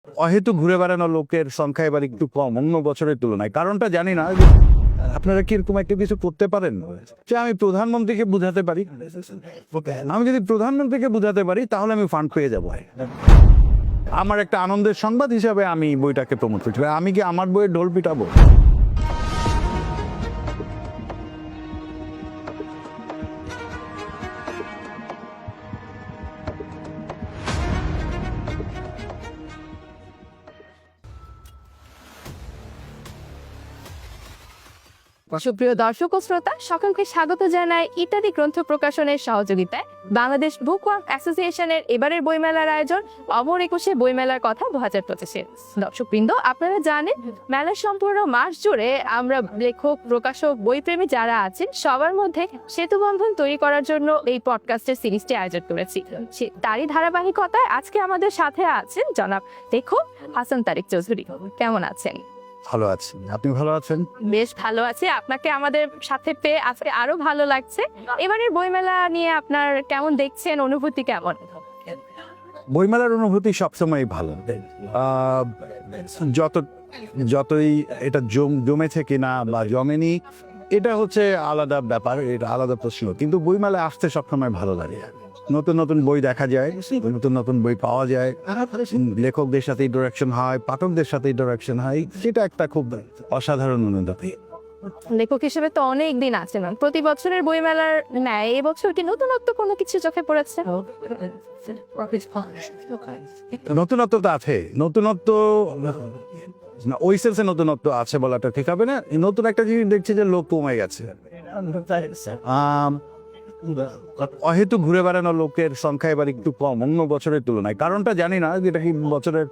অহেতু ঘুরে বেড়ানো লোকের সংখ্যা এবার একটু কম অন্য বছরের তুলনায়। কারণটা জানি না। আপনারা কি এরকম একটা কিছু করতে পারেন যে আমি প্রধানমন্ত্রীকে বুঝাতে পারি? আমি যদি প্রধানমন্ত্রীকে বুঝাতে পারি তাহলে আমি ফান্ড পেয়ে যাবো। আমার একটা আনন্দের সংবাদ হিসাবে আমি বইটাকে প্রমোট করছি। আমি কি আমার বইয়ের ঢোল পিটাবো? সুপ্রিয় দর্শক ও শ্রোতা, সকলকে স্বাগত জানাই ইত্যাদি গ্রন্থ প্রকাশনের সহযোগিতায় বাংলাদেশ বুক ওয়ার্ক অ্যাসোসিয়েশনের এবারের বইমেলার আয়োজন অমর 21 বইমেলার কথা 2025। দর্শকবৃন্দ, আপনারা জানেন মেলার সম্পূর্ণ মাস জুড়ে আমরা লেখক, প্রকাশক, বইপ্রেমী যারা আছেন সবার মধ্যে সেতুবন্ধন তৈরি করার জন্য এই পডকাস্টের সিরিজটি আয়োজন করেছি। তারই ধারাবাহিকতায় আজকে আমাদের সাথে আছেন জনাব লেখক হাসান তারিক চৌধুরী। কেমন আছেন? ভালো আছি, আপনি ভালো আছেন? বেশ ভালো আছি। আপনাকে আমাদের সাথে পেয়ে আজকে আরো ভালো লাগছে। এবারের বইমেলা নিয়ে আপনার কেমন দেখছেন, অনুভূতি কেমন? বইমেলার অনুভূতি সবসময় ভালো। যতই এটা জমেছে কিনা বা জমেনি, এটা হচ্ছে আলাদা ব্যাপার, এটা আলাদা প্রশ্ন। কিন্তু বইমেলায় আসতে সবসময় ভালো লাগে। নতুন নতুন বই দেখা যায়, নতুন নতুন বই পাওয়া যায়, লেখকদের সাথে ইন্টারাকশন হয়, পাঠকদের সাথে ইন্টারাকশন হয়, সেটা একটা খুব অসাধারণ অনুভূতি। লেখক হিসেবে তো অনেক দিন আছেন, প্রতি বছরের বইমেলার ন্যায় এবছর কি নতুনত্ব কোনো কিছু চোখে পড়েছে? নতুনত্ব তো আছে, নতুনত্ব ওই সেন্সে নতুনত্ব আছে বলাটা ঠিক হবে না। নতুন একটা জিনিস দেখছি যে লোক কমে গেছে। অহেতু ঘুরে বেড়ানো লোকের সংখ্যা এবার একটু কম অন্য বছরের তুলনায়। কারণটা জানি না, যেটা কি বছরের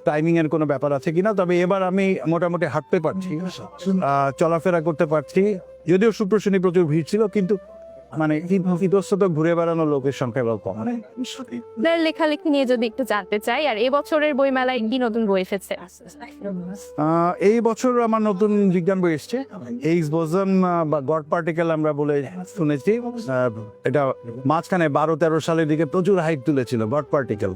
টাইমিং এর কোনো ব্যাপার আছে কিনা। তবে এবার আমি মোটামুটি হাঁটতে পারছি, চলাফেরা করতে পারছি। যদিও শুক্র শনি প্রচুর ভিড় ছিল, কিন্তু মানে ইতস্তত ঘুরে বেড়ানো লোকের সংখ্যা এবার কম। লেখালেখি নিয়ে যদি একটু জানতে চাই, আর এবছরের বইমেলায় কি নতুন বই এসেছে? এই বছর আমার নতুন বিজ্ঞান বই এসছে, হিগস বোসন বা গড পার্টিকেল আমরা বলে শুনেছি। এটা মাঝখানে 12-13 সালের দিকে প্রচুর হাইপ তুলেছিল গড পার্টিকেল।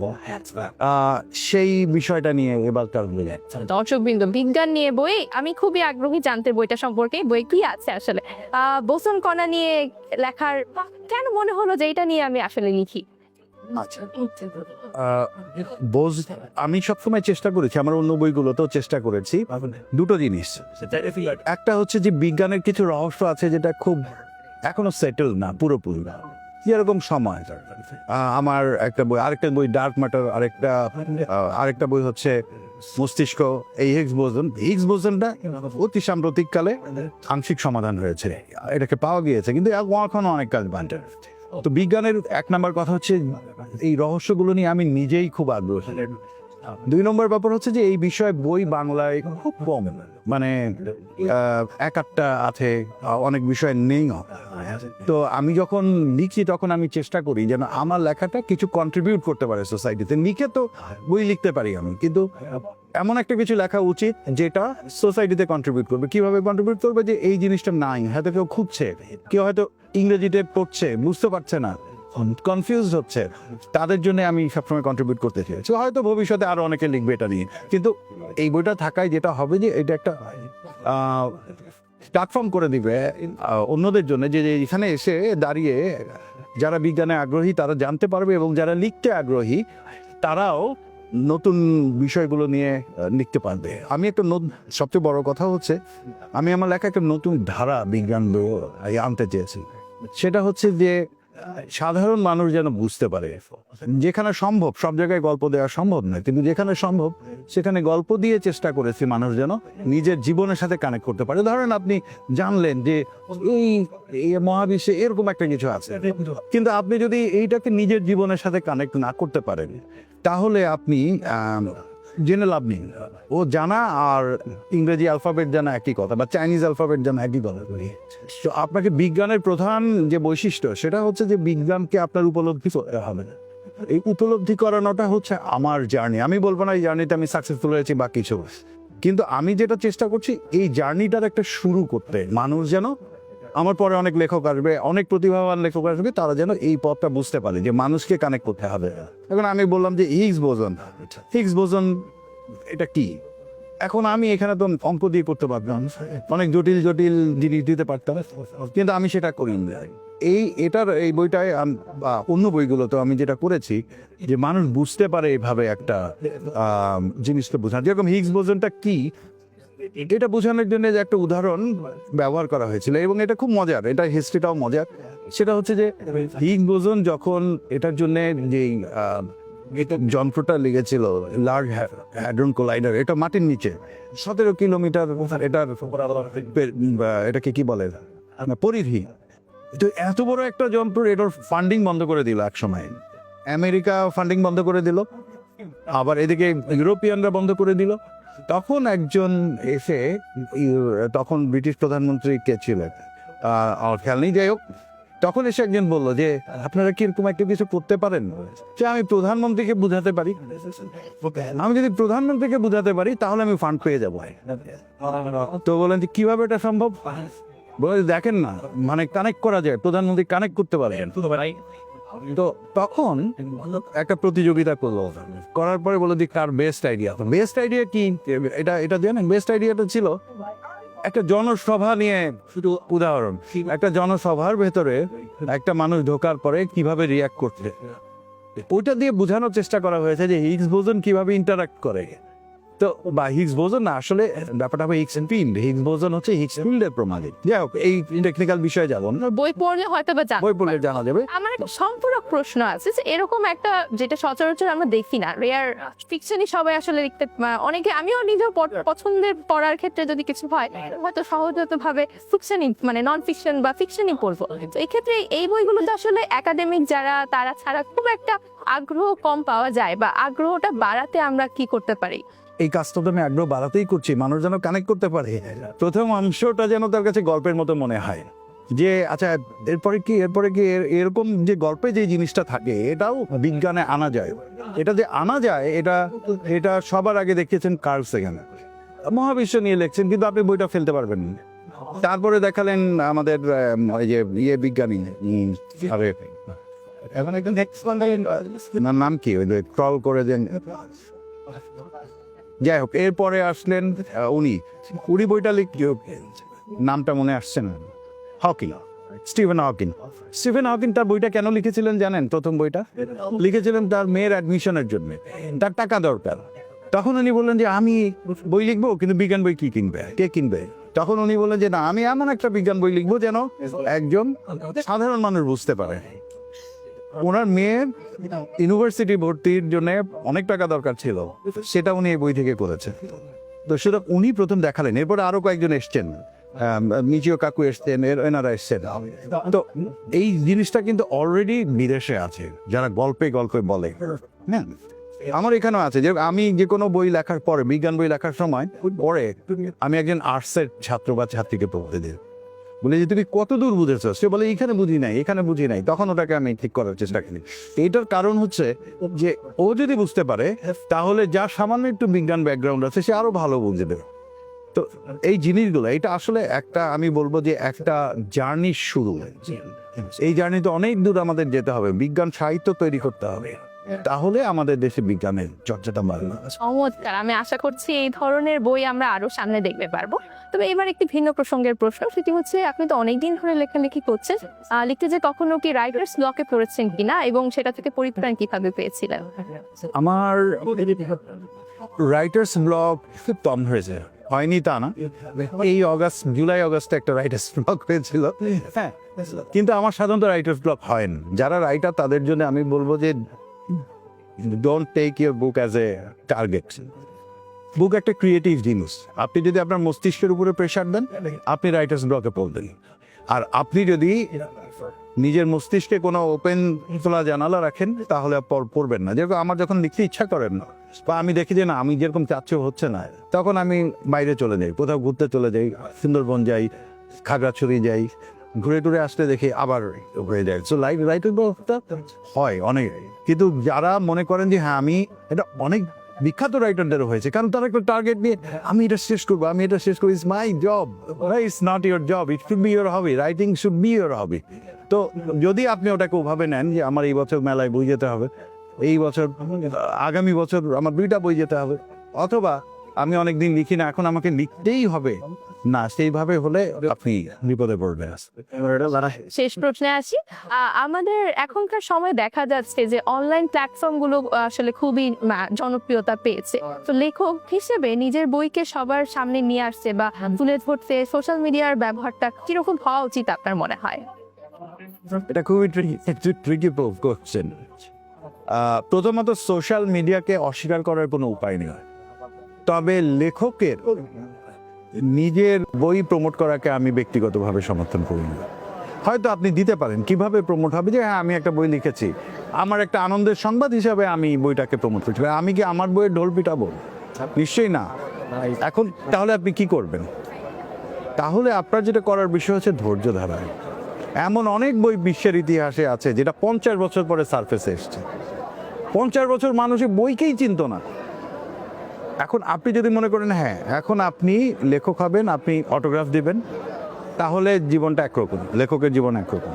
সেই বিষয়টা নিয়ে এবারকার বই। দর্শকবৃন্দ, বিজ্ঞান নিয়ে বই আমি খুবই আগ্রহী জানতে বইটা সম্পর্কে। বই কি আছে আসলে? বোসন কণা নিয়ে লেখার কেন মনে হলো যে এটা নিয়ে আমি আসলে লিখি? আমি সবসময় চেষ্টা করেছি, আমার অন্য বইগুলোতেও চেষ্টা করেছি দুটো জিনিস। একটা হচ্ছে যে বিজ্ঞানের কিছু রহস্য আছে যেটা খুব এখনো সেটেল না পুরোপুরি, যেরকম সময়। আমার একটা বই, আরেকটা বই ডার্ক ম্যাটার, আরেকটা বই হচ্ছে মস্তিষ্ক। এই হিগস বোসনটা অতি সাম্প্রতিক কালে আংশিক সমাধান হয়েছে, এটাকে পাওয়া গিয়েছে, কিন্তু এখনো অনেক কাজ বাকি। তো বিজ্ঞানের 1 নম্বর কথা হচ্ছে এই রহস্যগুলো নিয়ে আমি নিজেই খুব আগ্রহী। 2 নম্বর ব্যাপার হচ্ছে যে এই বিষয়ে বই বাংলায় খুব কম, মানে 1-8টা আছে, অনেক বিষয় নেই। তো আমি যখন লিখি তখন আমি চেষ্টা করি যেন আমার লেখাটা কিছু কন্ট্রিবিউট করতে পারে সোসাইটিতে। লিখে তো বই লিখতে পারি আমি, কিন্তু এমন একটা কিছু লেখা উচিত যেটা সোসাইটিতে কন্ট্রিবিউট করবে। কিভাবে কন্ট্রিবিউট করবে? যে এই জিনিসটা নাই, হয়তো কেউ খুঁজছে, কেউ হয়তো ইংরেজিতে পড়ছে, বুঝতে পারছে না, কনফিউজ হচ্ছে, তাদের জন্য আমি সবসময় কন্ট্রিবিউট করতে চেয়েছি। হয়তো ভবিষ্যতে আরো অনেকে লিখবে এটা নিয়ে, কিন্তু এই বইটা থাকায় যেটা হবে যে এটা একটা প্ল্যাটফর্ম করে দিবে অন্যদের জন্য, যে এখানে এসে দাঁড়িয়ে যারা বিজ্ঞানে আগ্রহী তারা জানতে পারবে, এবং যারা লিখতে আগ্রহী তারাও নতুন বিষয়গুলো নিয়ে লিখতে পারবে। আমি একটা সবচেয়ে বড় কথা হচ্ছে আমি আমার লেখা একটা নতুন ধারা বিজ্ঞান আনতে চেয়েছি। সেটা হচ্ছে যে সাধারণ মানুষ যেন বুঝতে পারে, যেখানে সম্ভব সব জায়গায় গল্প দেওয়া সম্ভব নয়, কিন্তু যেখানে সম্ভব সেখানে গল্প দিয়ে চেষ্টা করেছি মানুষ যেন নিজের জীবনের সাথে কানেক্ট করতে পারে। ধরেন আপনি জানলেন যে এই মহাবিশ্বে এরকম একটা কিছু আছে, কিন্তু আপনি যদি এইটাকে নিজের জীবনের সাথে কানেক্ট না করতে পারেন তাহলে আপনি জেনে লাভ নেই। ও জানা আর ইংরেজি অ্যালফাবেট জানা একই কথা, বা চাইনিজ অ্যালফাবেট জানা একই কথা। তো আপনাকে বিজ্ঞানের প্রধান যে বৈশিষ্ট্য সেটা হচ্ছে যে বিজ্ঞানকে আপনার উপলব্ধি করতে হবে। এই উপলব্ধি করানোটা হচ্ছে আমার জার্নি। আমি বলবো না এই জার্নিতে আমি সাকসেসফুল হয়েছি বা কিছু, কিন্তু আমি যেটা চেষ্টা করছি এই জার্নিটার একটা শুরু করতে, মানুষ যেন আমার পরে অনেক লেখক আসবে, অনেক প্রতিভাবান লেখক আসবে, তারা যেন এই পথটা বুঝতে পারে যে মানুষকে কানেক্ট করতে হবে। এখন আমি বললাম যে হিগস বোজন এটা কি? এখন আমি এখানে তো অঙ্ক দিয়ে করতে পারতাম, অনেক জটিল জটিল জিনিস দিতে পারতাম, কিন্তু আমি সেটা করিনি। এই বইটায় বা অন্য বইগুলোতে আমি যেটা করেছি যে মানুষ বুঝতে পারে এইভাবে একটা জিনিসটা বোঝানো। যেরকম হিগস বোজনটা কি এটা বোঝানোর জন্য যে একটা উদাহরণ ব্যবহার করা হয়েছিল, এবং এটা খুব মজার, এটা হিস্ট্রিটাও মজার। সেটা হচ্ছে যে হিগস বোজন যখন এটার জন্য যেই যন্ত্রটা লেগেছিল, লার্জ হ্যাড্রন কোলাইডার, এটা মাটির নিচে 17 কিলোমিটার এটাকে কি বলে পরিধি, তো এত বড় একটা যন্ত্র, এটার ফান্ডিং বন্ধ করে দিল এক সময়। আমেরিকা ফান্ডিং বন্ধ করে দিল, আবার এদিকে ইউরোপিয়ানরা বন্ধ করে দিল। তখন একজন এসে, তখন ব্রিটিশ প্রধানমন্ত্রী কে ছিলেন আমার খেয়াল নেই, যাই হোক, তখন এসে একজন বললো যে আপনারা কি এরকম একটা কিছু করতে পারেন? যে আমি প্রধানমন্ত্রীকে বুঝাতে পারি, আমি যদি প্রধানমন্ত্রীকে বুঝাতে পারি তাহলে আমি ফান্ড পেয়ে যাবো। তো বলেন যে কিভাবে এটা সম্ভব? বলে দেখেন না, মানে কানেক্ট করা যায়, প্রধানমন্ত্রী কানেক্ট করতে পারেন। তো তখন একটা প্রতিযোগিতা করলো, করার পরে বলে দিক কার বেস্ট আইডিয়া কি, এটা জানেন? বেস্ট আইডিয়াটা ছিল একটা জনসভা নিয়ে, শুধু উদাহরণ, একটা জনসভার ভেতরে একটা মানুষ ঢোকার পরে কিভাবে রিয়াক্ট করছে, ওইটা দিয়ে বোঝানোর চেষ্টা করা হয়েছে যে হিগস বোজন কিভাবে ইন্টারাক্ট করে। তো বা হিগস বোজন না, আসলে ব্যাপারটা হবে হিগস বোজন হচ্ছে হিগস ফিল্ডের প্রমাণিত। যাই হোক, এই টেকনিক্যাল বিষয়ে যাব না, বই পড়লে হয়তো বা বই পড়লে জানা যাবে। আমার একটা সম্পূরক প্রশ্ন আছে যে এরকম একটা, যেটা সচরাচর আমরা দেখি না, রেয়ার ফিকশনই সবাই আসলে লিখতে, অনেকে, আমিও নিজেও পছন্দের পড়ার ক্ষেত্রে যদি কিছু হয় হয়তো সহজত ভাবে ফিকশনই, মানে নন ফিকশন বা ফিকশনই পড়বো। তো এই ক্ষেত্রে এই বইগুলোতে আসলে একাডেমিক যারা, তারা ছাড়া খুব একটা আগ্রহ কম পাওয়া যায়, বা আগ্রহটা বাড়াতে আমরা কি করতে পারি? এই কাজটা তো আমি আগ্রহ বাড়াতেই করছি, মানুষ যেন কানেক্ট করতে পারে। প্রথম অংশটা যেন তার কাছে গল্পের মতো মনে হয়, যে আচ্ছা এরপরে কি এরকম যে গল্পে যে জিনিসটা থাকে এটাও বিজ্ঞানে আনা যায়। এটা যে আনা যায়, এটা সবার আগে দেখেছেন কার্ল সেগান, মহাবিশ্ব নিয়ে লিখছেন, কিন্তু আপনি বইটা ফেলতে পারবেন না। তারপরে দেখালেন আমাদের ওই যে বিজ্ঞানী, আরে এখন একদম নাম কি, ওই ক্রল করে দেন, যাই হোক, এরপরে আসলেন উনি বইটা নামটা মনে আসছে না, স্টিফেন হকিং। তার বইটা কেন লিখেছিলেন জানেন? প্রথম বইটা লিখেছিলেন তার মেয়ের অ্যাডমিশনের জন্য, তার টাকা দরকার। তখন উনি বললেন যে আমি বই লিখবো, কিন্তু বিজ্ঞান বই কে কিনবে? তখন উনি বললেন যে না, আমি এমন একটা বিজ্ঞান বই লিখবো যেন একজন সাধারণ মানুষ বুঝতে পারে। ওনার মেয়ের ইউনিভার্সিটি ভর্তির জন্য অনেক টাকা দরকার ছিল, সেটা উনি এই বই থেকে করেছেন। তো সেটা উনি প্রথম দেখালেন, এরপরে আরো কয়েকজন এসছেন, মিচিও কাকু এসছেন, এনারা এসছেন। তো এই জিনিসটা কিন্তু অলরেডি বিদেশে আছে, যারা গল্পে বলে। হ্যাঁ, আমার এখানেও আছে, যে আমি যে কোনো বই লেখার পরে, বিজ্ঞান বই লেখার সময় পরে আমি একজন আর্টসের ছাত্র বা ছাত্রীকে পড়তে দিই, বলে যে তুমি কত দূর বুঝেছো? সে বলে এখানে বুঝি নাই। তখন ওটাকে আমি ঠিক করার চেষ্টা করি। এইটার কারণ হচ্ছে যে ও যদি বুঝতে পারে, তাহলে যা সামান্য একটু বিজ্ঞান ব্যাকগ্রাউন্ড আছে সে আরো ভালো বুঝবে। তো এই জিনিসগুলো, এটা আসলে একটা, আমি বলবো যে একটা জার্নির শুরু। এই জার্নিতে অনেক দূর আমাদের যেতে হবে, বিজ্ঞান সাহিত্য তৈরি করতে হবে, তাহলে আমাদের দেশে বিজ্ঞানের চর্চাটা বাড়বে। চমৎকার, আমি আশা করছি এই ধরনের বই আমরা আরো সামনে দেখতে পারবো। তবে এবার একটি ভিন্ন প্রসঙ্গের প্রশ্ন, সেটি হচ্ছে আপনি তো অনেকদিন ধরে লেখালেখি করছেন, লিখতে যে কখনো কি রাইটার্স ব্লকে পড়েছেন কিনা, এবং সেটা থেকে পরিত্রাণ কিভাবে পেয়েছিলেন? আমার রাইটার্স ব্লক খুব কম হয়েছে, হয়নি তা না, এই জুলাই আগস্টে একটা রাইটার্স ব্লক হয়েছিল। হ্যাঁ, কিন্তু আমার সাধারণত রাইটার্স ব্লক হয় না। যারা রাইটার তাদের জন্য আমি বলবো যে don't take your book as a target. Book একটা ক্রিয়েটিভ জিনিস, আপনি যদি আপনার মস্তিষ্কের উপরে প্রেশার দেন, আপনি রাইটার্স ব্লকে পড়বেন। আর আপনি যদি নিজের মস্তিষ্কে কোনো ওপেন খোলা জানালা রাখেন, তাহলে পড়বেন না। যেরকম আমার যখন লিখতে ইচ্ছা করেন না, বা আমি দেখি যে না, আমি যেরকম চাচ্ছি হচ্ছে না, তখন আমি বাইরে চলে যাই, কোথাও ঘুরতে চলে যাই, সুন্দরবন যাই, খাগড়াছড়ি যাই, ঘুরে টুরে আসতে দেখি আবার হয়ে যায়। সো রাইটার ব্লকটা হয় অনেক, কিন্তু যারা মনে করেন যে হ্যাঁ আমি এটা বিখ্যাত রাইটারদেরও হয়েছে, কারণ তারা একটা টার্গেট নিয়ে আমি এটা শেষ করবো, আমি এটা শেষ করবো, it's my job, it's not your job, it should be your hobby, writing should be your hobby. তো যদি আপনি ওটাকে ওভাবে নেন যে আমার এই বছর মেলায় বই যেতে হবে, এই বছর আগামী বছর আমার 2টা বই যেতে হবে, অথবা আমি অনেকদিন লিখি না, এখন আমাকে লিখতেই হবে, না সেইভাবে হলে আপনি বিপদে পড়বেন। শেষ প্রশ্নে আসি। আমাদের এখনকার সময় দেখা যাচ্ছে যে অনলাইন প্ল্যাটফর্মগুলো আসলে খুবই জনপ্রিয়তা পেয়েছে। তো লেখক হিসেবে নিজের বইকে সবার সামনে নিয়ে আসছে বা তুলে ধরতে সোশ্যাল মিডিয়ার ব্যবহারটা কিরকম হওয়া উচিত আপনার মনে হয়? এটা খুবই ট্রিকি কোশ্চেন। প্রথমত সোশ্যাল মিডিয়াকে অস্বীকার করার কোনো উপায় নেই, তবে লেখকের নিজের বই প্রমোট করাকে আমি ব্যক্তিগতভাবে সমর্থন করি না। হয়তো আপনি দিতে পারেন, কিভাবে প্রমোট হবে যে হ্যাঁ আমি একটা বই লিখেছি, আমার একটা আনন্দের সংবাদ হিসাবে আমি বইটাকে প্রমোট করছি, আমি কি আমার বইয়ের ঢোল পিটাবো? নিশ্চয়ই না। এখন তাহলে আপনি কি করবেন? তাহলে আপনার যেটা করার বিষয় হচ্ছে ধৈর্য ধরা। এমন অনেক বই বিশ্বের ইতিহাসে আছে যেটা 50 বছর পরে সারফেসে এসছে। 50 বছর মানুষ বইকেই চিনত না। এখন আপনি যদি মনে করেন হ্যাঁ এখন আপনি লেখক হবেন, আপনি অটোগ্রাফ দিবেন, তাহলে জীবনটা একরকম, লেখকের জীবন একরকম।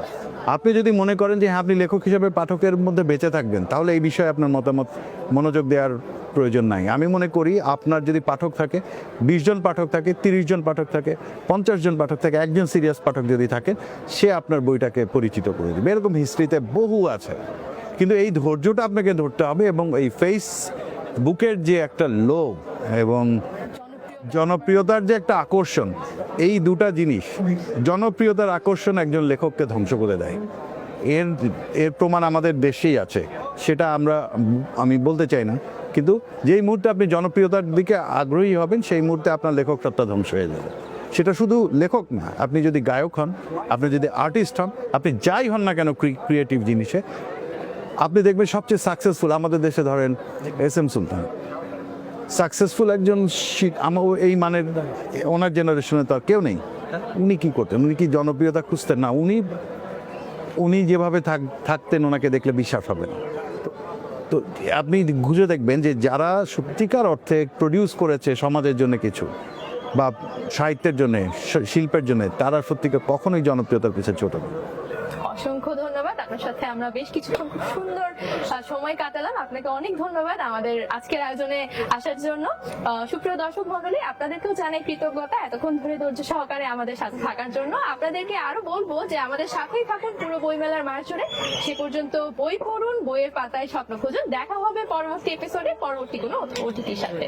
আপনি যদি মনে করেন যে হ্যাঁ আপনি লেখক হিসেবে পাঠকের মধ্যে বেঁচে থাকবেন, তাহলে এই বিষয়ে আপনার মতামত মনোযোগ দেওয়ার প্রয়োজন নাই। আমি মনে করি আপনার যদি পাঠক থাকে, 20 জন পাঠক থাকে, 30 জন পাঠক থাকে, 50 জন পাঠক থাকে, একজন সিরিয়াস পাঠক যদি থাকে, সে আপনার বইটাকে পরিচিত করে দেবে। এরকম হিস্ট্রিতে বহু আছে, কিন্তু এই ধৈর্যটা আপনাকে ধরতে হবে। এবং এই ফেসবুকের যে একটা লোভ এবং জনপ্রিয়তার যে একটা আকর্ষণ, এই দুটা জিনিস, জনপ্রিয়তার আকর্ষণ একজন লেখককে ধ্বংস করে দেয়। এর প্রমাণ আমাদের দেশেই আছে, সেটা আমি বলতে চাই না, কিন্তু যেই মুহূর্তে আপনি জনপ্রিয়তার দিকে আগ্রহী হবেন, সেই মুহূর্তে আপনার লেখক সত্তা ধ্বংস হয়ে যাবে। সেটা শুধু লেখক না, আপনি যদি গায়ক হন, আপনি যদি আর্টিস্ট হন, আপনি যাই হন না কেন ক্রিয়েটিভ জিনিসে, আপনি দেখবেন সবচেয়ে সাকসেসফুল আমাদের দেশে ধরেন SM সুলতান, সাকসেসফুল একজন আমার এই মানের ওনার জেনারেশনে তো আর কেউ নেই। উনি কি করতেন? উনি কি জনপ্রিয়তা খুঁজতেন? না, উনি যেভাবে থাকতেন ওনাকে দেখলে বিশ্বাস হবে না। তো আপনি খুঁজে দেখবেন যে যারা সত্যিকার অর্থে প্রডিউস করেছে সমাজের জন্য কিছু, বা সাহিত্যের জন্য, শিল্পের জন্য, তারা সত্যিকার কখনোই জনপ্রিয়তার পিছনে ছোট না। অসংখ্য ধন্যবাদ। আপনার সাথে আমরা বেশ কিছুক্ষণ খুব সুন্দর সময় কাটালাম। আপনাকে অনেক ধন্যবাদ আমাদের আজকের আয়োজনে আসার জন্য। সুপ্রিয় দর্শক মণ্ডলী, আপনাদেরকেও জানাই কৃতজ্ঞতা এতক্ষণ ধরে ধৈর্য সহকারে আমাদের সাথে থাকার জন্য। আপনাদেরকে আরো বলবো যে আমাদের সাথেই থাকুন পুরো বইমেলার মাস জুড়ে। সে পর্যন্ত বই পড়ুন, বইয়ের পাতায় স্বপ্ন খুঁজুন। দেখা হবে পরবর্তী এপিসোডে পরবর্তী কোনো অতিথির সাথে।